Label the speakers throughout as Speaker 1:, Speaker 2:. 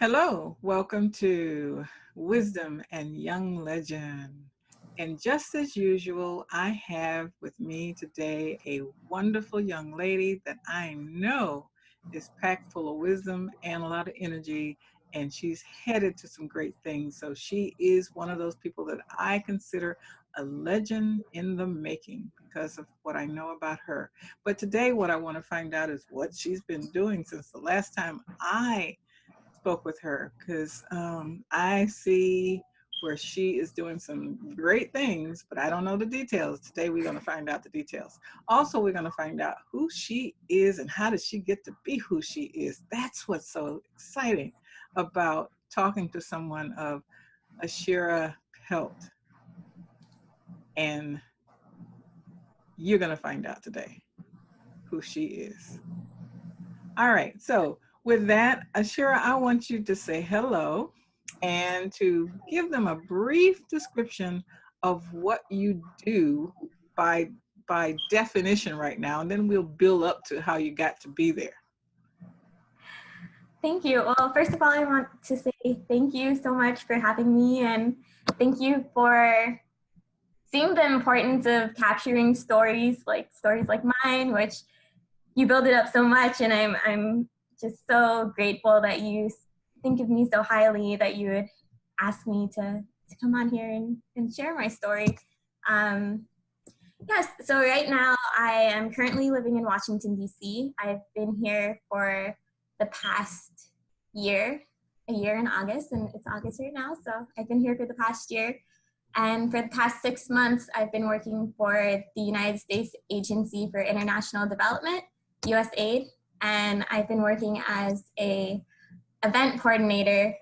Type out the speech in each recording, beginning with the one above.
Speaker 1: Hello, welcome to Wisdom and Young Legend. And just as usual, I have with me today a wonderful young lady that I know is packed full of wisdom and a lot of energy, and she's headed to some great things. So she is one of those people that I consider a legend in the making because of what I know about her. But today, what I want to find out is what she's been doing since the last time I spoke with her because I see where she is doing some great things, but I don't know the details. Today we're going to find out the details. Also, we're going to find out who she is and how did she get to be who she is. That's what's so exciting about talking to someone of ASHIRA PELT. And you're going to find out today who she is. All right. So with that, ASHIRA, I want you to say hello and to give them a brief description of what you do by definition right now, and then we'll build up to how you got to be there.
Speaker 2: Thank you. Well, first of all, I want to say thank you so much for having me, and thank you for seeing the importance of capturing stories like mine, which you build it up so much, and I'm just so grateful that you think of me so highly that you would ask me to come on here and share my story. Yes, so right now I am currently living in Washington, D.C. I've been here for the past year, a year in August, and it's August right now, so I've been here for the past year. And for the past 6 months, I've been working for the United States Agency for International Development, USAID, and I've been working as a event coordinator.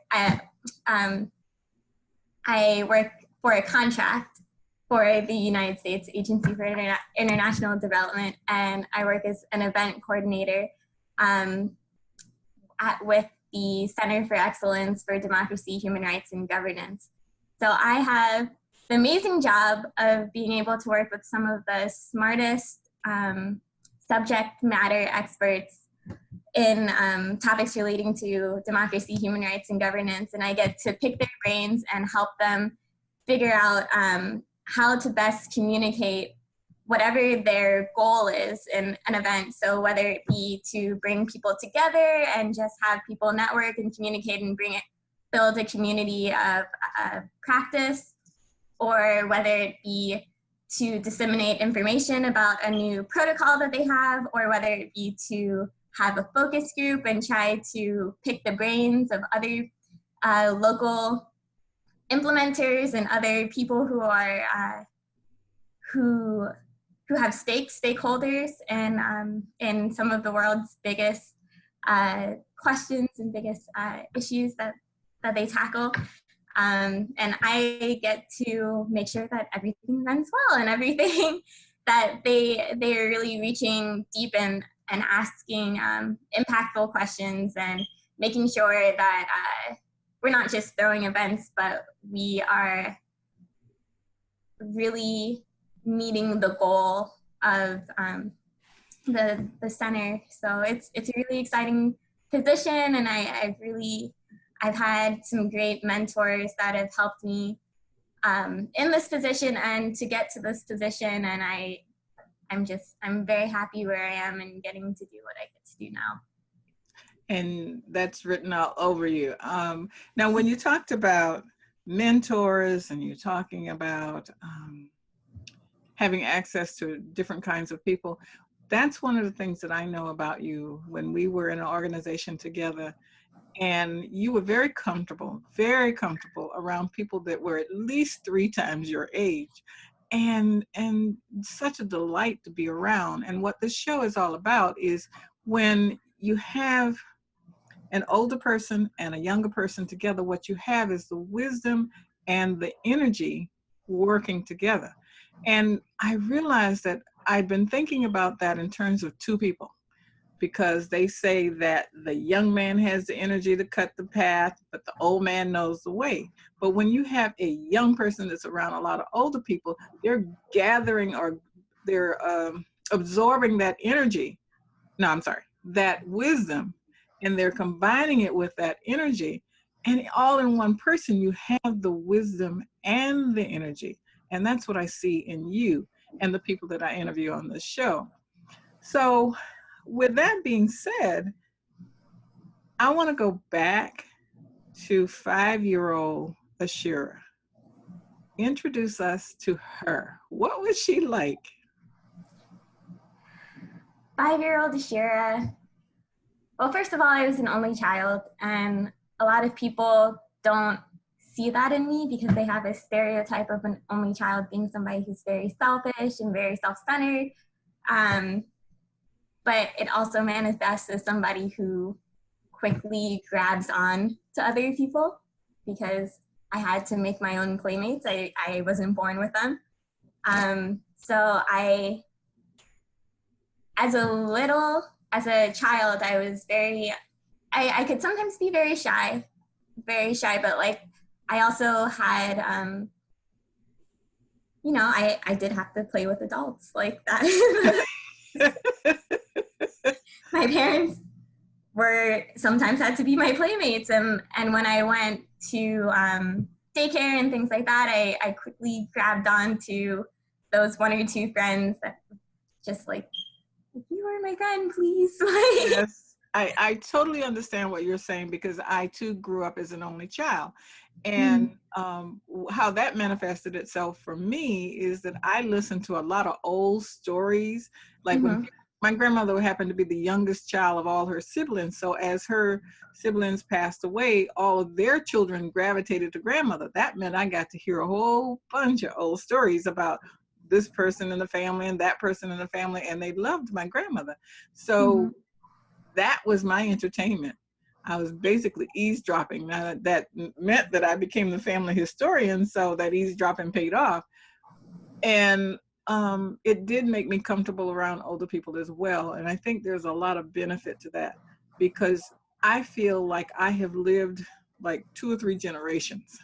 Speaker 2: I work for a contract for the United States Agency for International Development, and I work as an event coordinator with the Center for Excellence for Democracy, Human Rights, and Governance. So I have the amazing job of being able to work with some of the smartest subject matter experts in topics relating to democracy, human rights, and governance, and I get to pick their brains and help them figure out how to best communicate whatever their goal is in an event. So whether it be to bring people together and just have people network and communicate and build a community of practice, or whether it be to disseminate information about a new protocol that they have, or whether it be to have a focus group and try to pick the brains of other local implementers and other people who are who have stakeholders in some of the world's biggest questions and biggest issues that they tackle. And I get to make sure that everything runs well and everything that they're really reaching deep and asking impactful questions and making sure that we're not just throwing events, but we are really meeting the goal of the center. So it's a really exciting position, and I've had some great mentors that have helped me in this position and to get to this position, and I'm very happy where I am and getting to do what I get to do now.
Speaker 1: And that's written all over you. Now, when you talked about mentors and you're talking about having access to different kinds of people, that's one of the things that I know about you when we were in an organization together. And you were very comfortable around people that were at least 3 times your age. And such a delight to be around. And what this show is all about is when you have an older person and a younger person together, what you have is the wisdom and the energy working together. And I realized that I've been thinking about that in terms of 2 people, because they say that the young man has the energy to cut the path, but the old man knows the way. But when you have a young person that's around a lot of older people, they're gathering or they're absorbing that energy. No, I'm sorry, that wisdom, and they're combining it with that energy. And all in one person, you have the wisdom and the energy. And that's what I see in you and the people that I interview on this show. So with that being said, I want to go back to 5-year-old ASHIRA. Introduce us to her. What was she like?
Speaker 2: 5-year-old ASHIRA. Well, first of all, I was an only child, and a lot of people don't see that in me because they have a stereotype of an only child being somebody who's very selfish and very self-centered. But it also manifests as somebody who quickly grabs on to other people because I had to make my own playmates. I wasn't born with them. So as a child, I was I could sometimes be very shy, but like I also had, I did have to play with adults like that. My parents sometimes had to be my playmates. And when I went to daycare and things like that, I quickly grabbed on to those one or two friends that just like, you are my friend, please.
Speaker 1: Yes. I totally understand what you're saying because I too grew up as an only child. And how that manifested itself for me is that I listened to a lot of old stories. Like when my grandmother happened to be the youngest child of all her siblings. So as her siblings passed away, all of their children gravitated to grandmother. That meant I got to hear a whole bunch of old stories about this person in the family and that person in the family, and they loved my grandmother. So that was my entertainment. I was basically eavesdropping. Now that meant that I became the family historian, so that eavesdropping paid off. And it did make me comfortable around older people as well. And I think there's a lot of benefit to that because I feel like I have lived like 2 or 3 generations.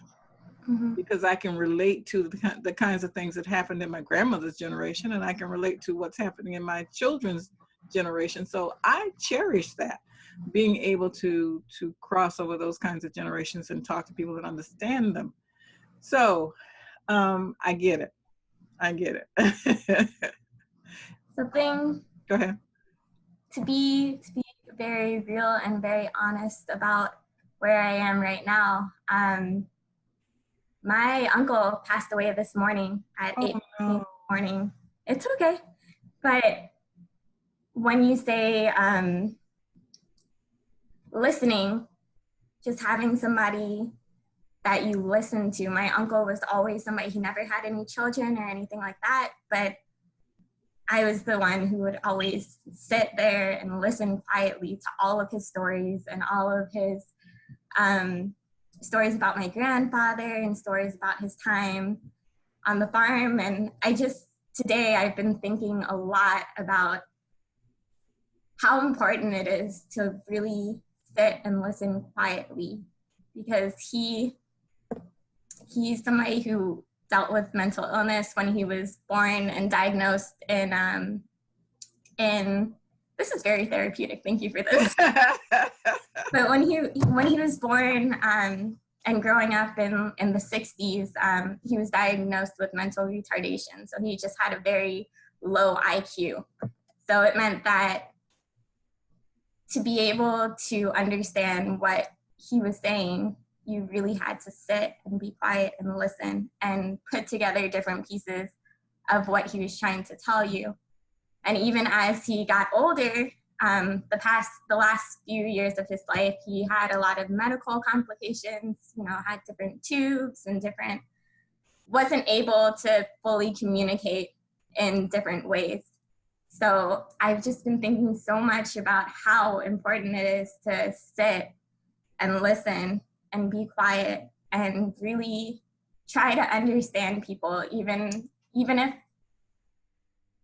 Speaker 1: Because I can relate to the kinds of things that happened in my grandmother's generation, and I can relate to what's happening in my children's generation. So I cherish that, being able to cross over those kinds of generations and talk to people that understand them. So I get it. I get it.
Speaker 2: Something.
Speaker 1: Go ahead.
Speaker 2: To be very real and very honest about where I am right now. My uncle passed away this morning at 8 in the morning. It's okay. But when you say listening, just having somebody that you listen to, my uncle was always somebody, he never had any children or anything like that, but I was the one who would always sit there and listen quietly to all of his stories and all of his stories about my grandfather and stories about his time on the farm. And today I've been thinking a lot about how important it is to really sit and listen quietly, because he's somebody who dealt with mental illness when he was born and diagnosed in this is very therapeutic, thank you for this. But when he was born and growing up in the 60s, he was diagnosed with mental retardation. So he just had a very low IQ. So it meant that to be able to understand what he was saying, you really had to sit and be quiet and listen and put together different pieces of what he was trying to tell you. And even as he got older, the last few years of his life, he had a lot of medical complications, had different tubes and wasn't able to fully communicate in different ways. So I've just been thinking so much about how important it is to sit and listen and be quiet and really try to understand people, even if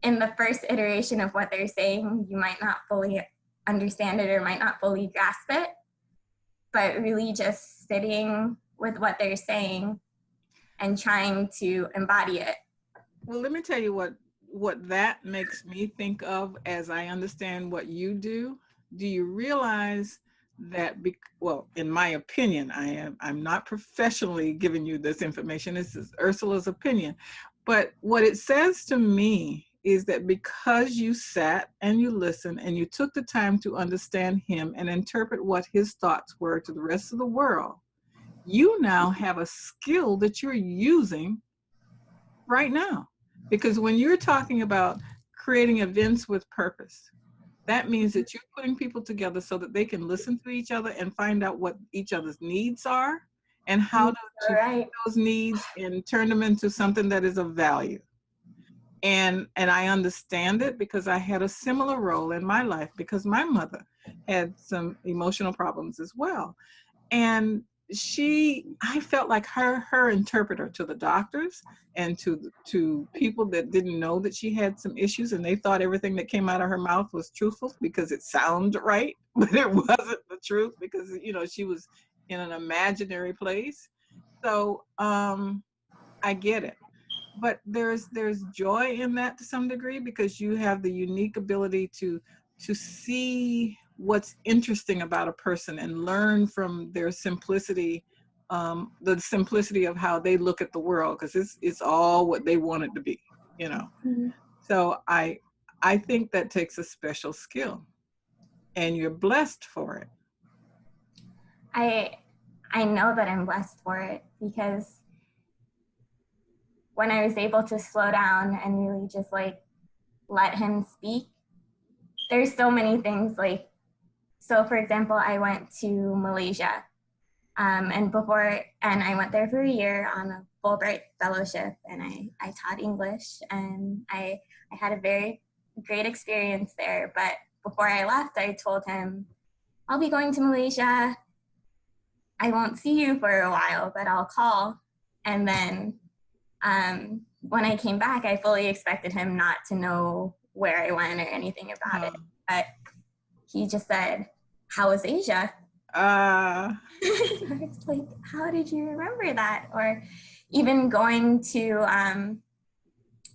Speaker 2: in the first iteration of what they're saying, you might not fully understand it or might not fully grasp it, but really just sitting with what they're saying and trying to embody it.
Speaker 1: Well, let me tell you what that makes me think of as I understand what you do. Do you realize well, in my opinion, I'm not professionally giving you this information. This is Ursula's opinion. But what it says to me is that because you sat and you listened and you took the time to understand him and interpret what his thoughts were to the rest of the world, you now have a skill that you're using right now. Because when you're talking about creating events with purpose, that means that you're putting people together so that they can listen to each other and find out what each other's needs are and how to
Speaker 2: Right.
Speaker 1: those needs and turn them into something that is of value. And I understand it because I had a similar role in my life because my mother had some emotional problems as well. And I felt like her interpreter to the doctors and to people that didn't know that she had some issues, and they thought everything that came out of her mouth was truthful because it sounded right, but it wasn't the truth because, you know, she was in an imaginary place. So I get it, but there's joy in that to some degree because you have the unique ability to see what's interesting about a person and learn from their simplicity, the simplicity of how they look at the world, because it's all what they want it to be, you know.
Speaker 2: Mhm.
Speaker 1: So I think that takes a special skill, and you're blessed for it.
Speaker 2: I know that I'm blessed for it because when I was able to slow down and really just like let him speak, there's so many things like, so for example, I went to Malaysia and I went there for a year on a Fulbright fellowship, and I taught English, and I had a very great experience there. But before I left, I told him, I'll be going to Malaysia. I won't see you for a while, but I'll call. And then when I came back, I fully expected him not to know where I went or anything about it. But he just said, how was Asia? I was like, how did you remember that? Or even going to,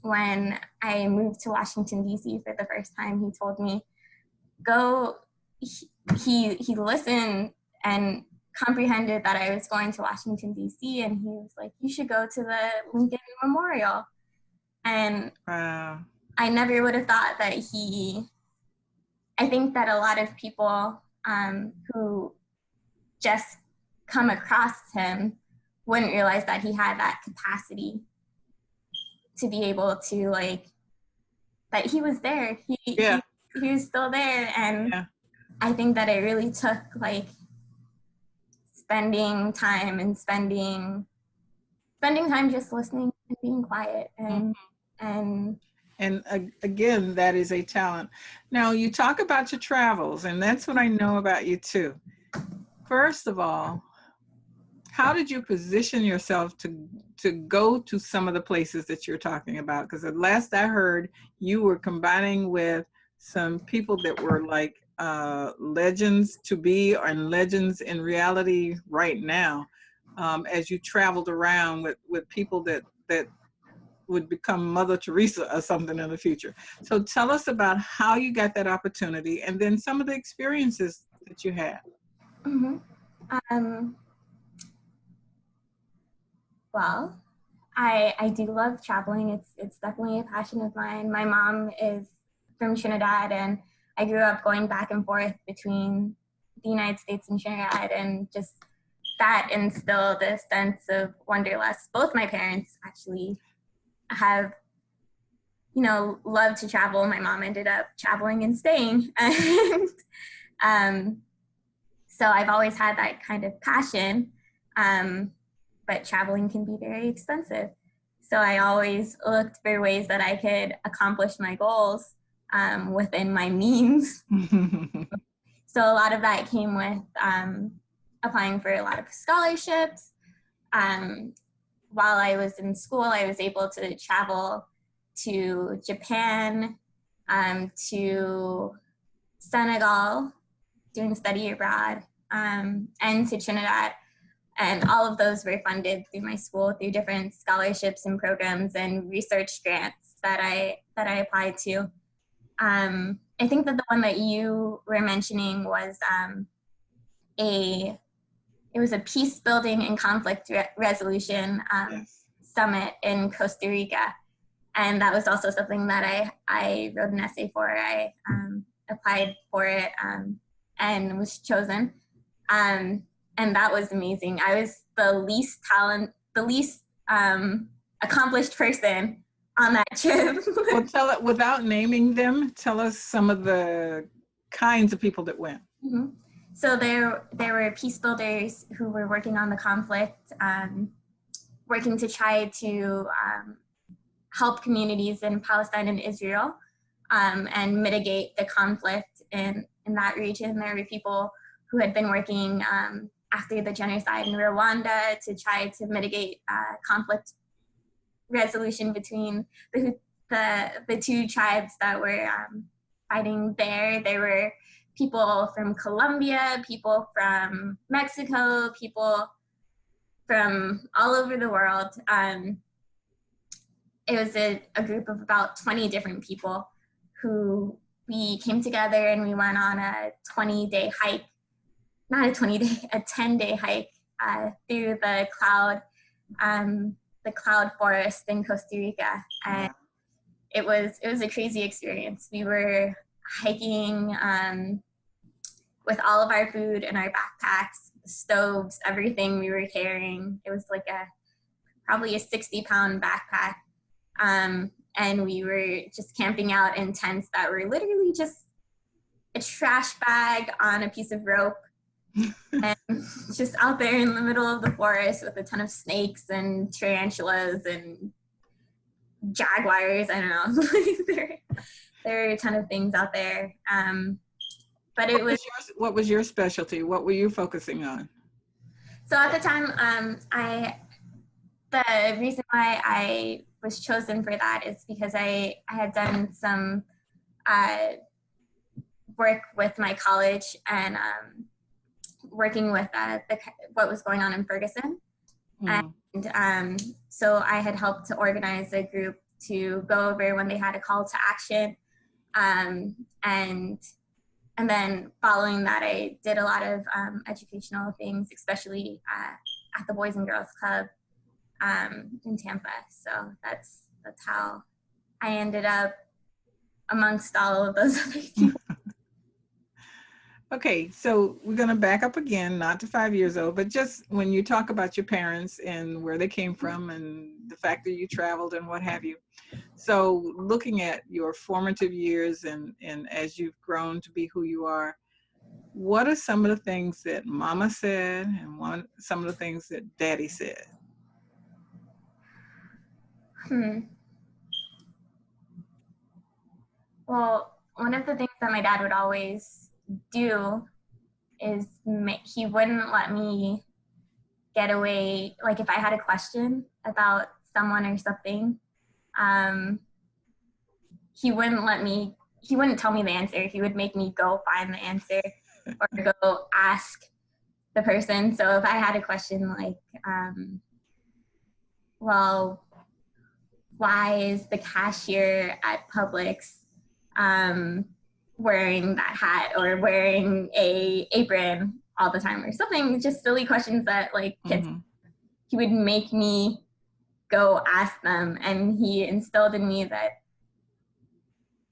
Speaker 2: when I moved to Washington, D.C. for the first time, he told me, go, he listened and comprehended that I was going to Washington, D.C. And he was like, you should go to the Lincoln Memorial. And I never would have thought that I think that a lot of people who just come across him wouldn't realize that he had that capacity to be able to like, that he was there. He was still there. And I think that it really took like spending time just listening and being quiet
Speaker 1: and again, that is a talent. Now, you talk about your travels, and that's what I know about you too. First of all, how did you position yourself to go to some of the places that you're talking about? Because at last I heard, you were combining with some people that were like legends to be and legends in reality right now, as you traveled around with people that would become Mother Teresa or something in the future. So tell us about how you got that opportunity and then some of the experiences that you had.
Speaker 2: Mm-hmm. Well, I do love traveling. It's definitely a passion of mine. My mom is from Trinidad, and I grew up going back and forth between the United States and Trinidad, and just that instilled a sense of wanderlust. Both my parents actually have, loved to travel. My mom ended up traveling and staying. And so I've always had that kind of passion, but traveling can be very expensive. So I always looked for ways that I could accomplish my goals within my means. So a lot of that came with applying for a lot of scholarships. While I was in school, I was able to travel to Japan, to Senegal, doing study abroad, and to Trinidad. And all of those were funded through my school through different scholarships and programs and research grants that I applied to. I think that the one that you were mentioning was it was a peace building and conflict resolution
Speaker 1: Yes.
Speaker 2: summit in Costa Rica. And that was also something that I wrote an essay for. I applied for it and was chosen. And that was amazing. I was the least accomplished person on that trip.
Speaker 1: Well, tell it without naming them. Tell us some of the kinds of people that went.
Speaker 2: Mm-hmm. So there were peace builders who were working on the conflict, working to try to help communities in Palestine and Israel and mitigate the conflict in that region. There were people who had been working after the genocide in Rwanda to try to mitigate conflict resolution between the two tribes that were fighting there. There were people from Colombia, people from Mexico, people from all over the world. It was a group of about 20 different people who we came together and we went on a 20-day hike, not a 20-day, a 10-day hike through the cloud forest in Costa Rica. And it was a crazy experience. We were hiking with all of our food in our backpacks, stoves, everything we were carrying. It was like probably a 60-pound backpack. And we were just camping out in tents that were literally just a trash bag on a piece of rope. And just out there in the middle of the forest with a ton of snakes and tarantulas and jaguars. I don't know. there are a ton of things out there. But
Speaker 1: what was your specialty? What were you focusing on?
Speaker 2: So at the time, the reason why I was chosen for that is because I had done some work with my college and working with what was going on in Ferguson. And so I had helped to organize a group to go over when they had a call to action. And then following that, I did a lot of educational things, especially at the Boys and Girls Club in Tampa. So that's how I ended up amongst all of those other people.
Speaker 1: Okay, so we're going to back up again, not to 5 years old, but just when you talk about your parents and where they came from and the fact that you traveled and what have you. So looking at your formative years and as you've grown to be who you are, what are some of the things that Mama said and some of the things that Daddy said?
Speaker 2: Well, one of the things that my dad would always do is he wouldn't let me get away. Like if I had a question about someone or something, he wouldn't tell me the answer. He would make me go find the answer or go ask the person. So if I had a question like, well, why is the cashier at Publix wearing that hat or wearing a apron all the time or something, just silly questions that like kids, he would make me go ask them. And he instilled in me that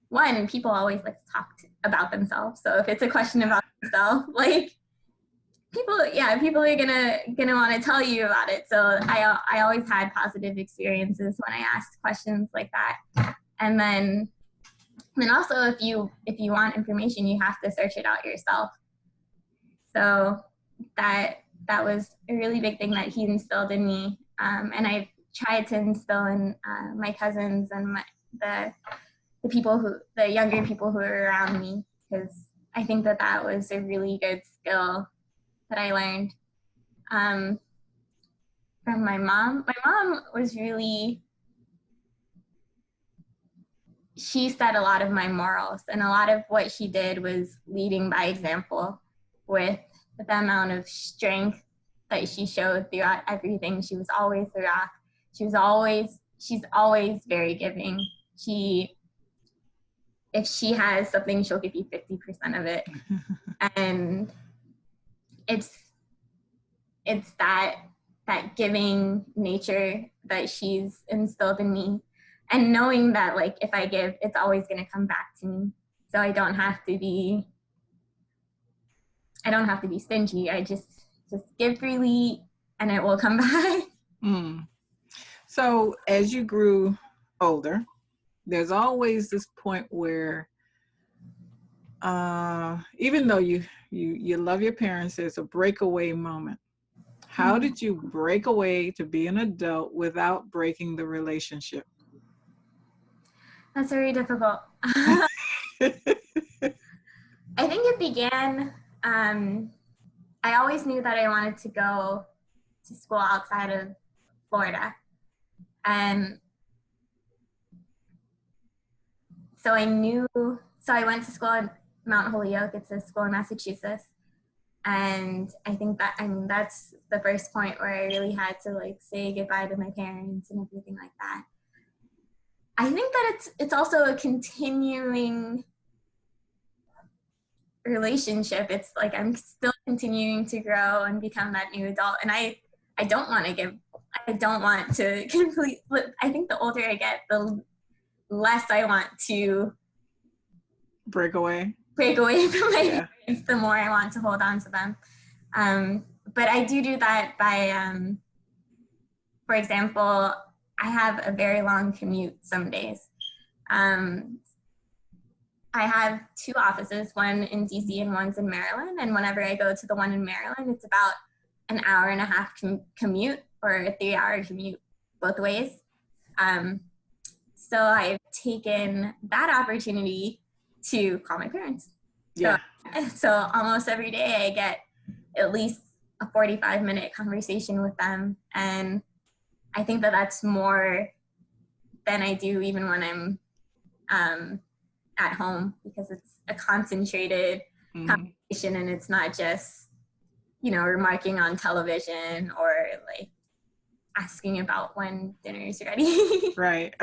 Speaker 2: one, people always like to talk about themselves. So if it's a question about themselves, like people are gonna want to tell you about it. So I always had positive experiences when I asked questions like that. And then also if you want information, you have to search it out yourself. So that was a really big thing that he instilled in me. And I tried to instill in my cousins and the younger people who were around me, because I think that was a really good skill that I learned from my mom. My mom was she set a lot of my morals, and a lot of what she did was leading by example with the amount of strength that she showed throughout everything. She was always the rock. She's always very giving. If she has something, she'll give you 50% of it. And it's that giving nature that she's instilled in me, and knowing that like if I give, it's always going to come back to me. So I don't have to be stingy. I just give freely and it will come back.
Speaker 1: Mm. So as you grew older, there's always this point where even though you love your parents, there's a breakaway moment. How did you break away to be an adult without breaking the relationship?
Speaker 2: That's very difficult. I think it began, I always knew that I wanted to go to school outside of Florida. And so I went to school in Mount Holyoke. It's a school in Massachusetts. And I think that's the first point where I really had to like say goodbye to my parents and everything like that. I think that it's also a continuing relationship. It's like I'm still continuing to grow and become that new adult. And I don't want to complete, I think the older I get, the less I want to
Speaker 1: break away
Speaker 2: from my parents, the more I want to hold on to them. But I do that by, for example, I have a very long commute some days. I have two offices, one in DC and one's in Maryland. And whenever I go to the one in Maryland, it's about an hour and a half commute, or a 3-hour commute both ways. So I've taken that opportunity to call my parents.
Speaker 1: Yeah.
Speaker 2: So almost every day I get at least a 45-minute conversation with them. And I think that that's more than I do even when I'm at home, because it's a concentrated conversation, and it's not just, remarking on television or like asking about when dinner is ready.
Speaker 1: Right.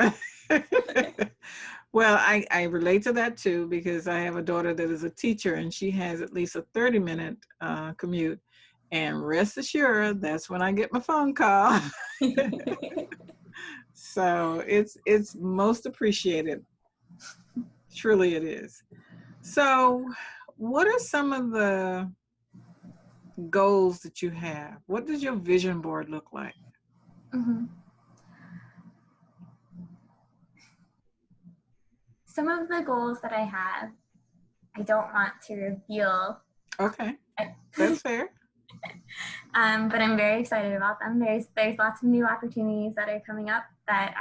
Speaker 1: Well, I relate to that too, because I have a daughter that is a teacher and she has at least a 30-minute commute. And rest assured, that's when I get my phone call. So it's most appreciated. Truly it is. So what are some of the goals that you have? What does your vision board look like?
Speaker 2: Mm-hmm. Some of the goals that I have, I don't want to reveal.
Speaker 1: Okay, that's fair.
Speaker 2: But I'm very excited about them. There's lots of new opportunities that are coming up that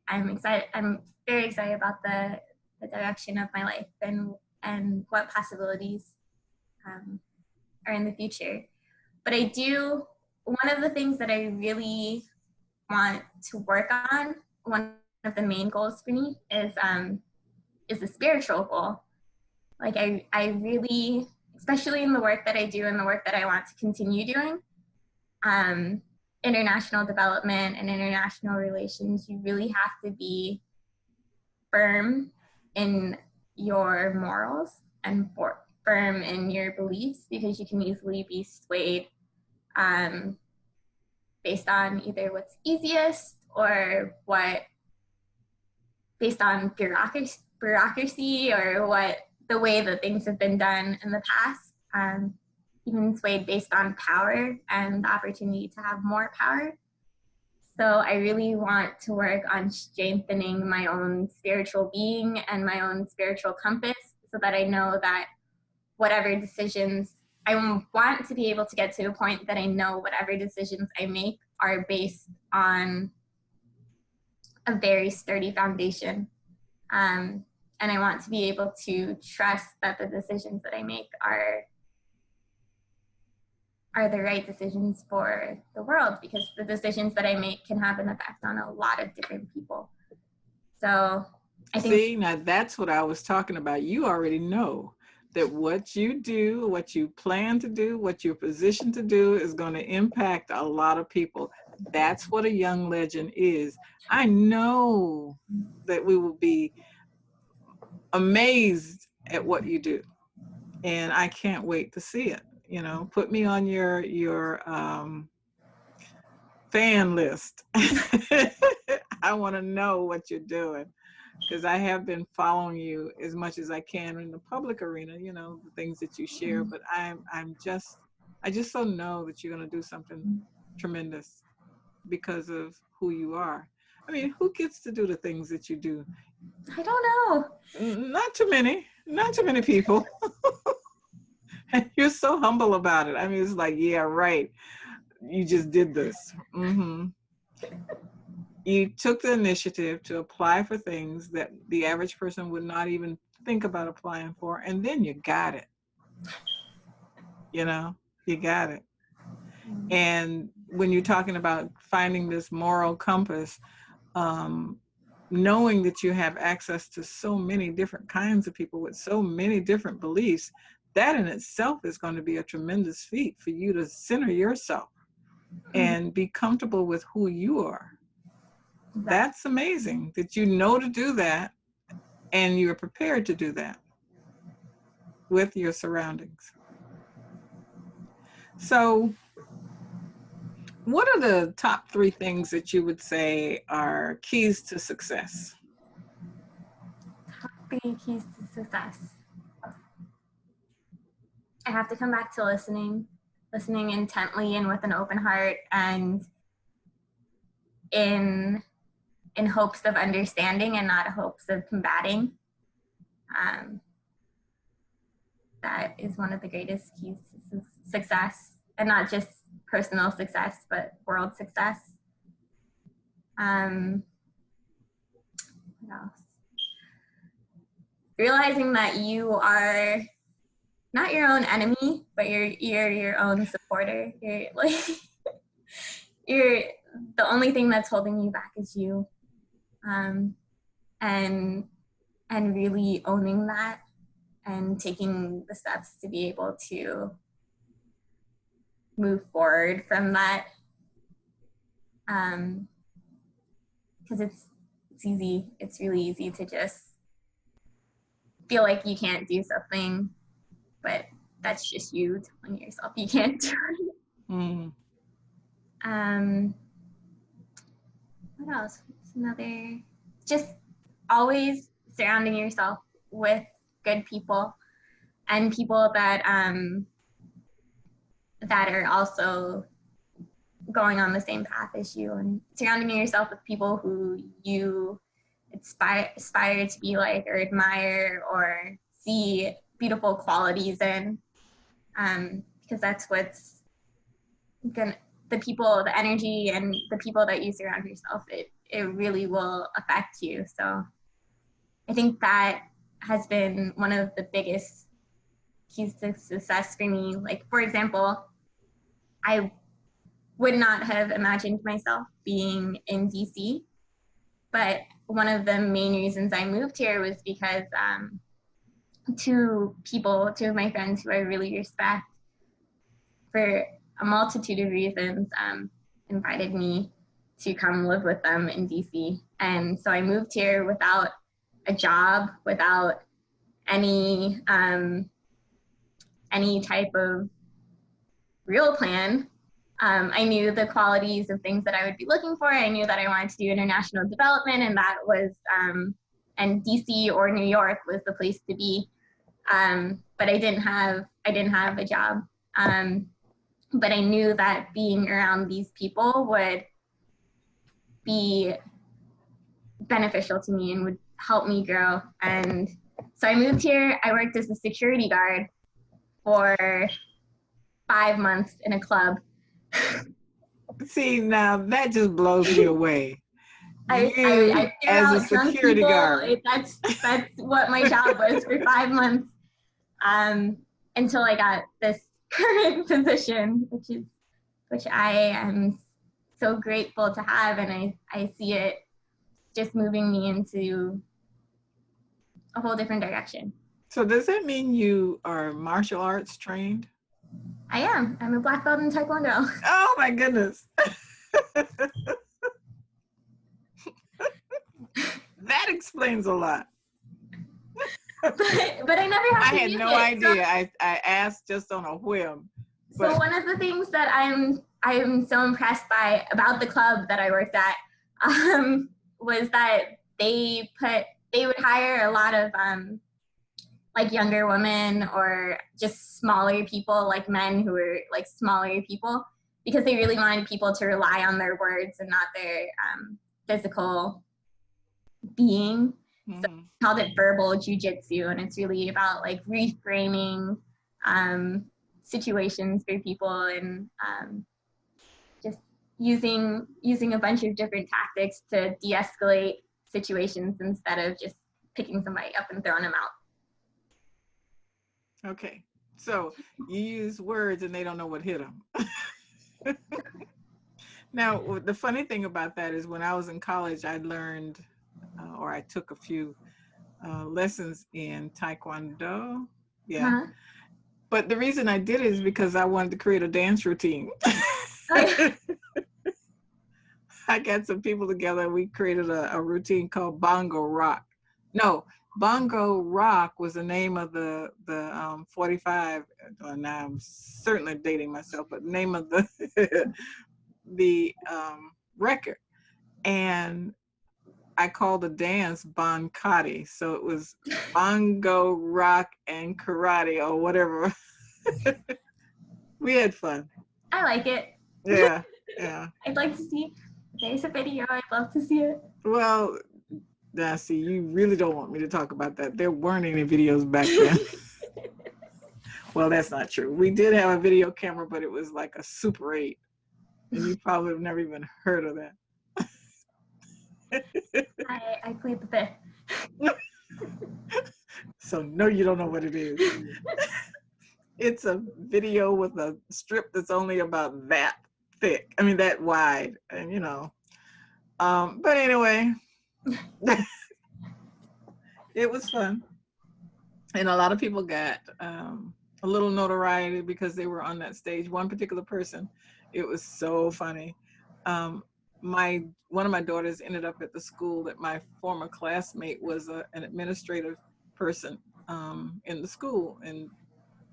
Speaker 2: I'm excited. I'm very excited about the direction of my life and what possibilities are in the future. But one of the thing that I really want to work on, one of the main goals for me is the spiritual goal. Like I really, especially in the work that I do and the work that I want to continue doing, international development and international relations, you really have to be firm in your morals and firm in your beliefs, because you can easily be swayed based on either what's easiest or based on bureaucracy or the way that things have been done in the past, even swayed based on power and the opportunity to have more power. So I really want to work on strengthening my own spiritual being and my own spiritual compass, so that I know that whatever decisions, I want to be able to get to a point that I know whatever decisions I make are based on a very sturdy foundation. And I want to be able to trust that the decisions that I make are the right decisions for the world, because the decisions that I make can have an effect on a lot of different people. So I think—
Speaker 1: See, now that's what I was talking about. You already know that what you do, what you plan to do, what you're positioned to do is going to impact a lot of people. That's what a young legend is. I know that we will be amazed at what you do, and I can't wait to see it. you know, put me on your fan list. I want to know what you're doing, because I have been following you as much as I can in the public arena, you know, the things that you share, but I just so know that you're going to do something tremendous because of who you are. I mean, who gets to do the things that you do?
Speaker 2: I don't know.
Speaker 1: Not too many people. And you're so humble about it. I mean, it's like, yeah, right. You just did this. You took the initiative to apply for things that the average person would not even think about applying for, and then you got it. You know, you got it. And when you're talking about finding this moral compass, knowing that you have access to so many different kinds of people with so many different beliefs, that in itself is going to be a tremendous feat for you to center yourself and be comfortable with who you are. That's amazing that you know to do that and you're prepared to do that with your surroundings. So, what are the top 3 things that you would say are keys to success?
Speaker 2: Top 3 keys to success. I have to come back to listening intently and with an open heart, and in hopes of understanding and not hopes of combating. That is one of the greatest keys to success, and not just personal success, but world success. What else? Realizing that you are not your own enemy, but you're your own supporter. You're like, you're the only thing that's holding you back is you. And really owning that and taking the steps to be able to move forward from that. Because it's easy. It's really easy to just feel like you can't do something, but that's just you telling yourself you can't do it. What else? What's another? Just always surrounding yourself with good people and people that that are also going on the same path as you, and surrounding yourself with people who you aspire to be like, or admire, or see beautiful qualities in, because that's what's gonna, the energy and the people that you surround yourself, it really will affect you. So I think that has been one of the biggest keys to success for me. Like, for example, I would not have imagined myself being in DC, but one of the main reasons I moved here was because two of my friends who I really respect, for a multitude of reasons, invited me to come live with them in DC. And so I moved here without a job, without any type of real plan. I knew the qualities of things that I would be looking for. I knew that I wanted to do international development, and that was, and DC or New York was the place to be. But I didn't have a job. But I knew that being around these people would be beneficial to me and would help me grow. And so I moved here. I worked as a security guard for 5 months in a club.
Speaker 1: See, now that just blows me away.
Speaker 2: I
Speaker 1: as a security guard.
Speaker 2: That's what my job was for 5 months, until I got this current position, which I am so grateful to have, and I see it just moving me into a whole different direction.
Speaker 1: So does that mean you are martial arts trained?
Speaker 2: I am. I'm a black belt in Taekwondo.
Speaker 1: Oh my goodness. That explains a lot.
Speaker 2: but I never have
Speaker 1: I
Speaker 2: to
Speaker 1: had
Speaker 2: use
Speaker 1: no
Speaker 2: it.
Speaker 1: idea. I asked just on a whim.
Speaker 2: So one of the things that I'm so impressed by about the club that I worked at was that they would hire a lot of like younger women or just smaller people, like men who were like smaller people, because they really wanted people to rely on their words and not their physical being. So
Speaker 1: Mm-hmm.
Speaker 2: they called it verbal jujitsu, and it's really about like reframing situations for people and just using a bunch of different tactics to de-escalate situations instead of just picking somebody up and throwing them out.
Speaker 1: Okay. So you use words and they don't know what hit them. Now, the funny thing about that is when I was in college, I learned or I took a few lessons in Taekwondo. Yeah.
Speaker 2: Huh?
Speaker 1: But the reason I did it is because I wanted to create a dance routine.
Speaker 2: Oh,
Speaker 1: I got some people together. We created a routine called Bongo Rock. No, Bongo Rock was the name of the 45. Now I'm certainly dating myself, but name of the the record. And I called the dance Bonkati. So it was Bongo Rock and Karate or whatever. We had fun.
Speaker 2: I like it.
Speaker 1: Yeah, yeah.
Speaker 2: I'd like to see. If there's a video, I'd love to see it.
Speaker 1: Well, now see, you really don't want me to talk about that. There weren't any videos back then. Well, that's not true. We did have a video camera, but it was like a Super 8. And you probably have never even heard of that.
Speaker 2: I plead the fifth.
Speaker 1: So no, you don't know what it is. It's a video with a strip that's only about that thick. I mean, that wide. And, you know. But anyway, it was fun. And a lot of people got a little notoriety because they were on that stage. One particular person, it was so funny. One of my daughters ended up at the school that my former classmate was an administrative person in the school and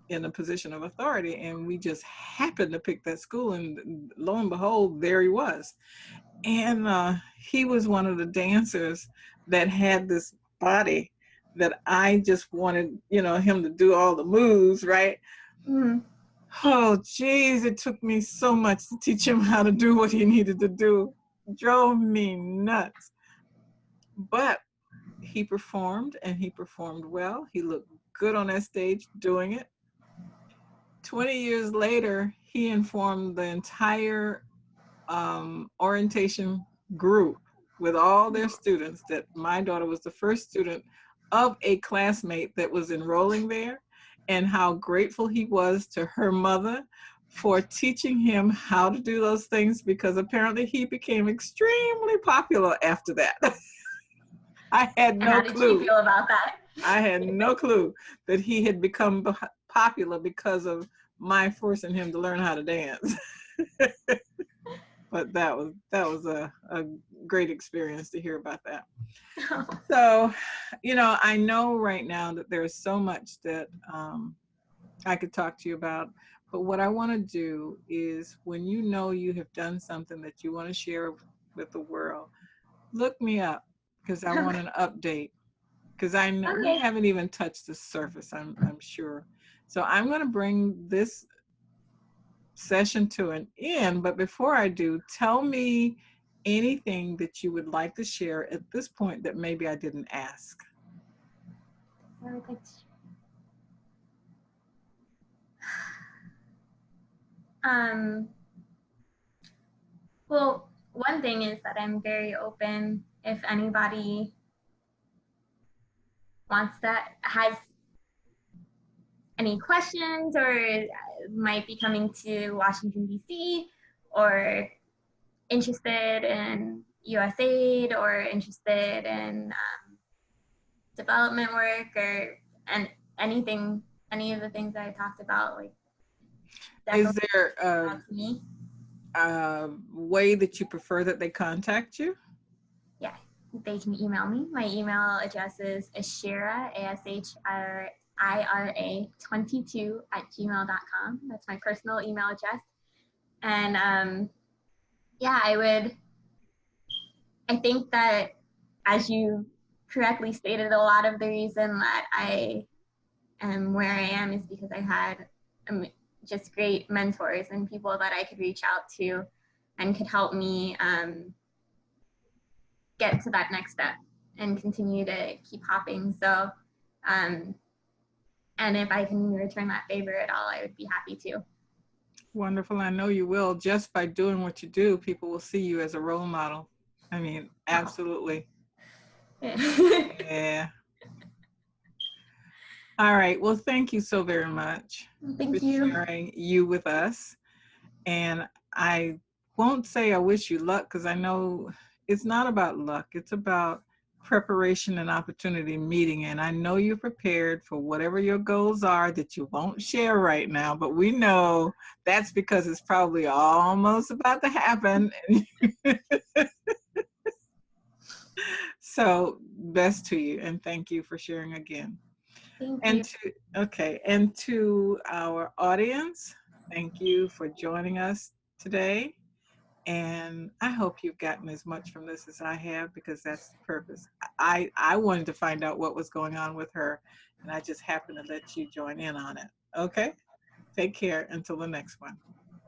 Speaker 1: in a position of authority, and we just happened to pick that school, and lo and behold, there he was. And he was one of the dancers that had this body that I just wanted, you know, him to do all the moves, right?
Speaker 2: Mm.
Speaker 1: Oh, geez, it took me so much to teach him how to do what he needed to do. Drove me nuts. But he performed, and he performed well. He looked good on that stage doing it. 20 years later, he informed the entire orientation group with all their students that my daughter was the first student of a classmate that was enrolling there, and how grateful he was to her mother for teaching him how to do those things, because apparently he became extremely popular after that. I had
Speaker 2: And
Speaker 1: no
Speaker 2: how did
Speaker 1: clue.
Speaker 2: you feel about that?
Speaker 1: I had no clue that he had become popular because of my forcing him to learn how to dance. But that was a great experience to hear about that. So, you know, I know right now that there's so much that I could talk to you about, but what I want to do is, when you know you have done something that you want to share with the world, look me up, because I want an update, because I know we haven't even touched the surface, I'm sure. So I'm going to bring this session to an end, but before I do, tell me anything that you would like to share at this point that maybe I didn't ask.
Speaker 2: I would like to well, one thing is that I'm very open. If anybody has any questions, or might be coming to Washington, D.C., or interested in USAID, or interested in development work, and anything, any of the things that I talked about, like,
Speaker 1: Is there
Speaker 2: to me.
Speaker 1: a way that you prefer that they contact you?
Speaker 2: Yeah. they can email me. My email address is ASHIRA, ASHIRA22 @gmail.com. That's my personal email address. And yeah, I think that, as you correctly stated, a lot of the reason that I am where I am is because I had just great mentors and people that I could reach out to and could help me get to that next step and continue to keep hopping. So, and if I can return that favor at all, I would be happy to.
Speaker 1: Wonderful. I know you will. Just by doing what you do, people will see you as a role model. I mean, absolutely. Yeah. All right. Well, thank you so very much
Speaker 2: Thank
Speaker 1: for
Speaker 2: you.
Speaker 1: sharing you with us. And I won't say I wish you luck, because I know it's not about luck. It's about preparation and opportunity meeting. And I know you're prepared for whatever your goals are that you won't share right now, but we know that's because it's probably almost about to happen. So best to you, and thank you for sharing again.
Speaker 2: Thank you.
Speaker 1: And to our audience, thank you for joining us today. And I hope you've gotten as much from this as I have, because that's the purpose. I wanted to find out what was going on with her, and I just happened to let you join in on it. Okay? Take care until the next one.